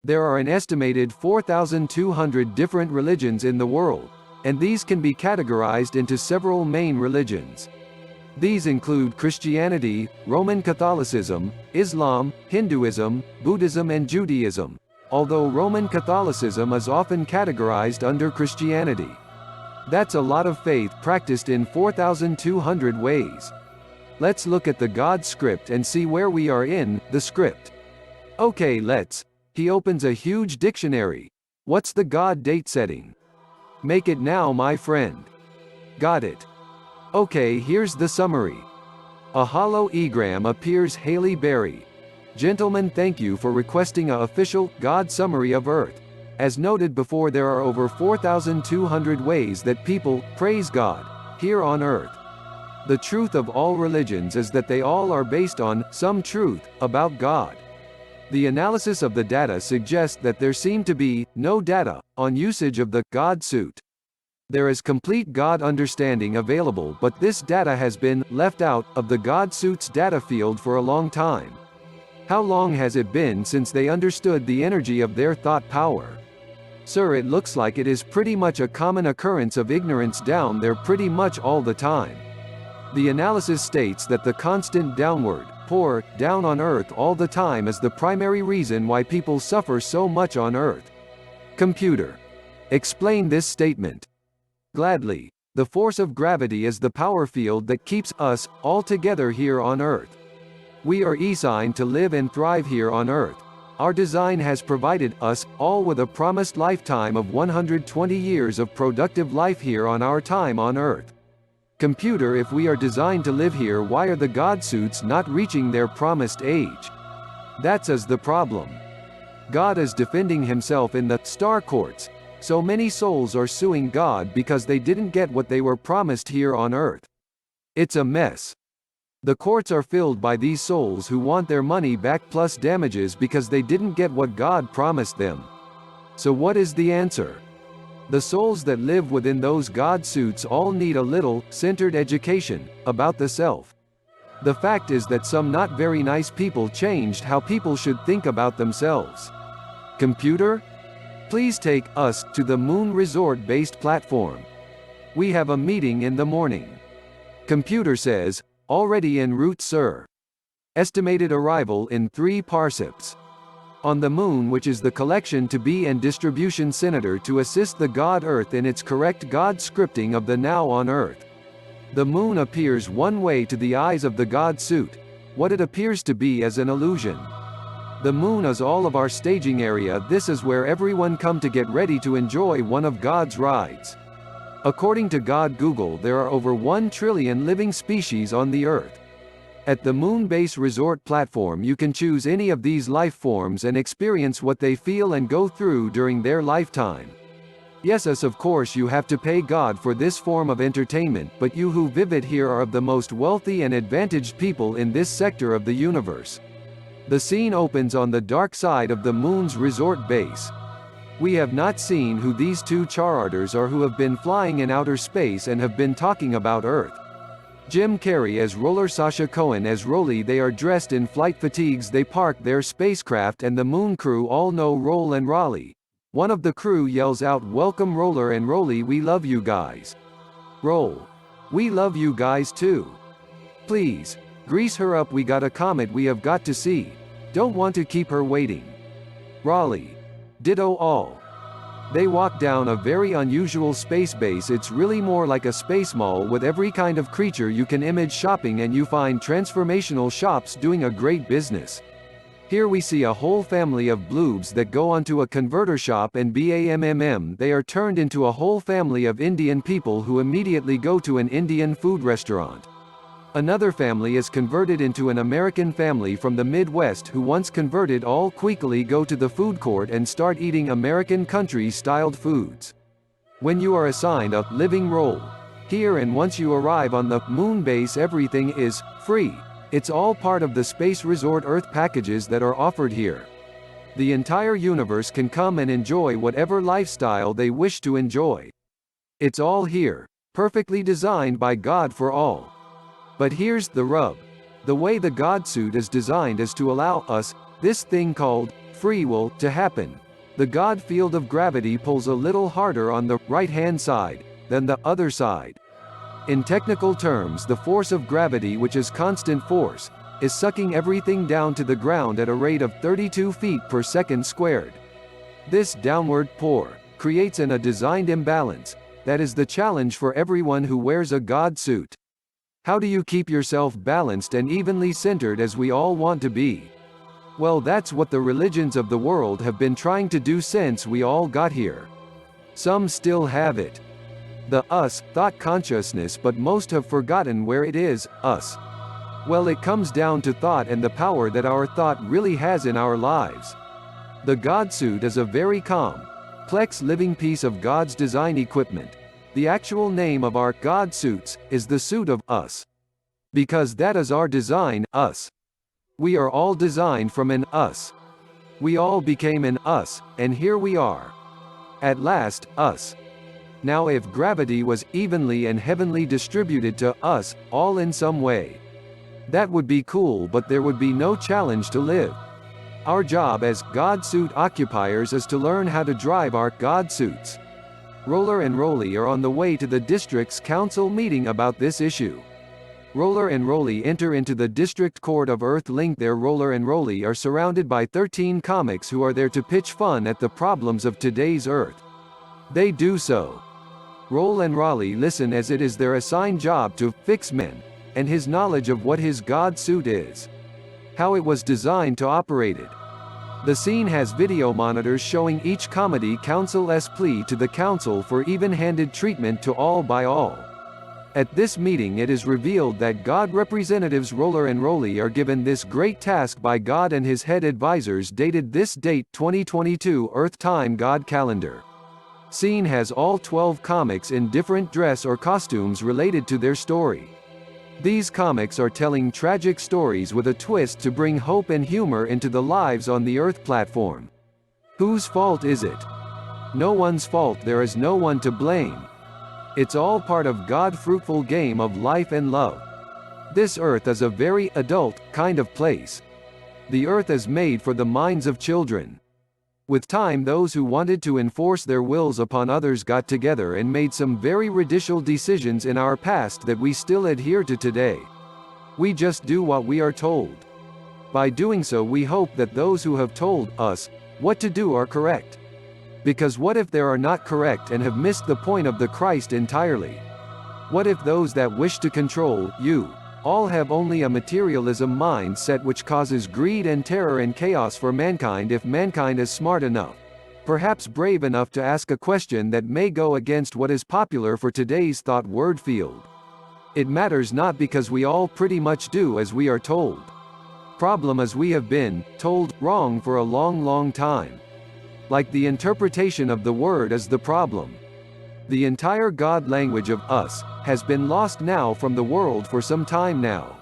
There are an estimated 4,200 different religions in the world, and these can be categorized into several main religions. These include Christianity, Roman Catholicism, Islam, Hinduism, Buddhism and Judaism, although Roman Catholicism is often categorized under Christianity. That's a lot of faith practiced in 4,200 ways. Let's look at the God script and see where we are in the script. Okay, let's. He opens a huge dictionary. What's the God date setting? Make it now, my friend. Got it. Okay, here's the summary. A hollow egram appears. Haley Berry. Gentlemen, thank you for requesting a official God summary of Earth. As noted before, there are over 4,200 ways that people praise God here on Earth. The truth of all religions is that they all are based on some truth about God. The analysis of the data suggests that there seem to be no data on usage of the God suit. There is complete God understanding available, but this data has been left out of the God suit's data field for a long time. How long has it been since they understood the energy of their thought power? Sir, it looks like it is pretty much a common occurrence of ignorance down there pretty much all the time. The analysis states that the constant downward, pour, down on Earth all the time is the primary reason why people suffer so much on Earth. Computer. Explain this statement. Gladly. The force of gravity is the power field that keeps us all together here on Earth. We are designed to live and thrive here on Earth. Our design has provided us all with a promised lifetime of 120 years of productive life here on our time on Earth. Computer, if we are designed to live here, why are the God suits not reaching their promised age? That's the problem. God is defending himself in the star courts. So many souls are suing God because they didn't get what they were promised here on Earth. It's a mess. The courts are filled by these souls who want their money back plus damages because they didn't get what God promised them. So what is the answer? The souls that live within those God suits all need a little centered education about the self. The fact is that some not very nice people changed how people should think about themselves. Computer? Please take us to the Moon Resort-based platform. We have a meeting in the morning. Computer says, already en route, sir. Estimated arrival in 3 parsecs. On the Moon, which is the collection to be and distribution center to assist the God Earth in its correct God scripting of the now on Earth. The Moon appears one way to the eyes of the God suit. What it appears to be is an illusion. The Moon is all of our staging area. This is where everyone come to get ready to enjoy one of God's rides. According to God Google, there are over 1 trillion living species on the Earth. At the Moon Base Resort platform, you can choose any of these life forms and experience what they feel and go through during their lifetime. Yes, of course you have to pay God for this form of entertainment, but you who visit here are of the most wealthy and advantaged people in this sector of the universe. The scene opens on the dark side of the Moon's resort base. We have not seen who these 2 charters are who have been flying in outer space and have been talking about Earth. Jim Carrey as Roller, Sasha Cohen as Rolly. They are dressed in flight fatigues. They park their spacecraft and the Moon crew all know Roll and Raleigh. One of the crew yells out, "Welcome Roller and Rolly, we love you guys." Roll. "We love you guys too. Please, grease her up, we got a comet we have got to see. Don't want to keep her waiting." Raleigh. "Ditto all." They walk down a very unusual space base. It's really more like a space mall with every kind of creature you can image shopping, and you find transformational shops doing a great business. Here we see a whole family of bloobs that go onto a converter shop, and BAMMM, they are turned into a whole family of Indian people who immediately go to an Indian food restaurant. Another family is converted into an American family from the Midwest who, once converted, all quickly go to the food court and start eating American country-styled foods. When you are assigned a living role here, and once you arrive on the Moon base, everything is free. It's all part of the Space Resort Earth packages that are offered here. The entire universe can come and enjoy whatever lifestyle they wish to enjoy. It's all here, perfectly designed by God for all. But here's the rub. The way the God suit is designed is to allow us this thing called free will, to happen. The God field of gravity pulls a little harder on the right-hand side than the other side. In technical terms, the force of gravity, which is constant force, is sucking everything down to the ground at a rate of 32 feet per second squared. This downward pour creates a designed imbalance that is the challenge for everyone who wears a God suit. How do you keep yourself balanced and evenly centered as we all want to be? Well, that's what the religions of the world have been trying to do since we all got here. Some still have it. The us thought consciousness, but most have forgotten where it is, us. Well, it comes down to thought and the power that our thought really has in our lives. The God suit is a very complex living piece of God's design equipment. The actual name of our God suits is the suit of us. Because that is our design, us. We are all designed from an us. We all became an us, and here we are. At last, us. Now if gravity was evenly and heavenly distributed to us, all in some way, that would be cool, but there would be no challenge to live. Our job as God suit occupiers is to learn how to drive our God suits. Roller and Rolly are on the way to the district's council meeting about this issue. Roller and Rolly enter into the District Court of Earth Link. There, Roller and Rolly are surrounded by 13 comics who are there to pitch fun at the problems of today's Earth. They do so. Roll and Rolly listen, as it is their assigned job to fix man, and his knowledge of what his God suit is, how it was designed to operate it. The scene has video monitors showing each comedy council's plea to the council for even-handed treatment to all by all. At this meeting, it is revealed that God representatives Roller and Rolly are given this great task by God and his head advisors, dated this date 2022 Earth Time God Calendar. Scene has all 12 comics in different dress or costumes related to their story. These comics are telling tragic stories with a twist to bring hope and humor into the lives on the Earth platform. Whose fault is it? No one's fault. There is no one to blame. It's all part of God's fruitful game of life and love. This Earth is a very adult kind of place. The Earth is made for the minds of children. With time, those who wanted to enforce their wills upon others got together and made some very ridiculous decisions in our past that we still adhere to today. We just do what we are told. By doing so, we hope that those who have told us what to do are correct. Because what if they are not correct and have missed the point of the Christ entirely? What if those that wish to control you all have only a materialism mindset which causes greed and terror and chaos for mankind? If mankind is smart enough, perhaps brave enough, to ask a question that may go against what is popular for today's thought word field, it matters not, because we all pretty much do as we are told. Problem is, we have been told wrong for a long time. Like, the interpretation of the word is the problem. The entire God language of us has been lost now from the world for some time now.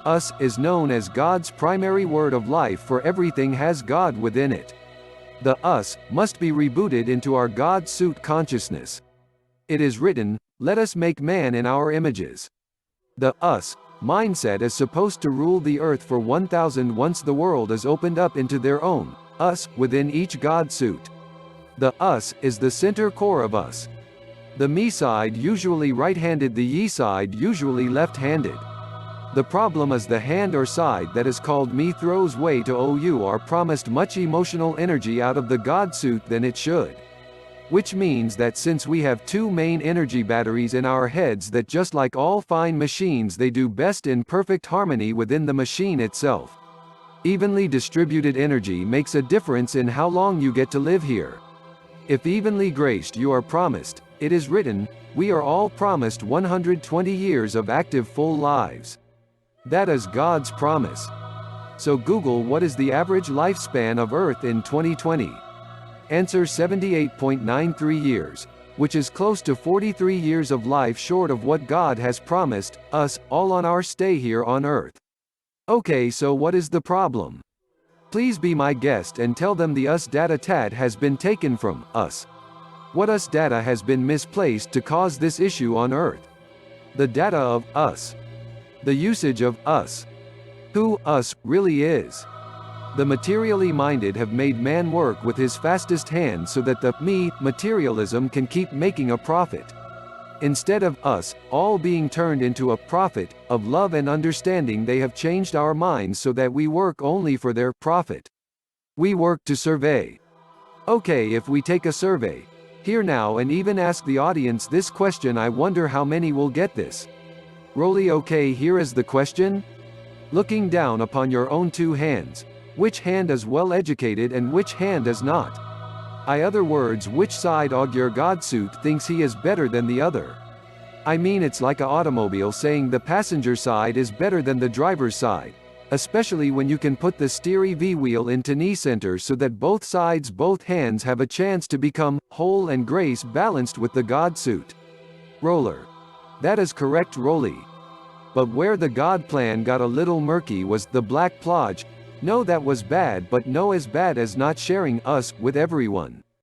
Us is known as God's primary word of life, for everything has God within it. The us must be rebooted into our God suit consciousness. It is written, "Let us make man in our images." The us mindset is supposed to rule the earth for 1000 once the world is opened up into their own us within each God suit. The us is the center core of us. The me side usually right-handed, the ye side usually left-handed. The problem is the hand or side that is called me throws way to OU are promised much emotional energy out of the God suit than it should. Which means that since we have two main energy batteries in our heads, that just like all fine machines, they do best in perfect harmony within the machine itself. Evenly distributed energy makes a difference in how long you get to live here. If evenly graced, you are promised, it is written, we are all promised 120 years of active full lives. That is God's promise. So Google, what is the average lifespan of Earth in 2020? Answer: 78.93 years, which is close to 43 years of life short of what God has promised us all on our stay here on Earth. Okay, so what is the problem? Please be my guest and tell them the us data tat has been taken from us. What us data has been misplaced to cause this issue on Earth? The data of us. The usage of us. Who us really is. The materially minded have made man work with his fastest hand so that the me materialism can keep making a profit. Instead of us all being turned into a profit of love and understanding, they have changed our minds so that we work only for their profit. We work to survey. Okay, if we take a survey here now and even ask the audience this question, I wonder how many will get this. Rolly, okay, here is the question. Looking down upon your own two hands, which hand is well educated and which hand is not? In other words, which side of your God suit thinks he is better than the other? I mean, it's like a automobile saying the passenger side is better than the driver's side, especially when you can put the steering wheel into knee center so that both sides, both hands have a chance to become whole and grace balanced with the God suit. Roller. That is correct, Rolly. But where the God plan got a little murky was the black plodge. No, that was bad, but no as bad as not sharing us with everyone.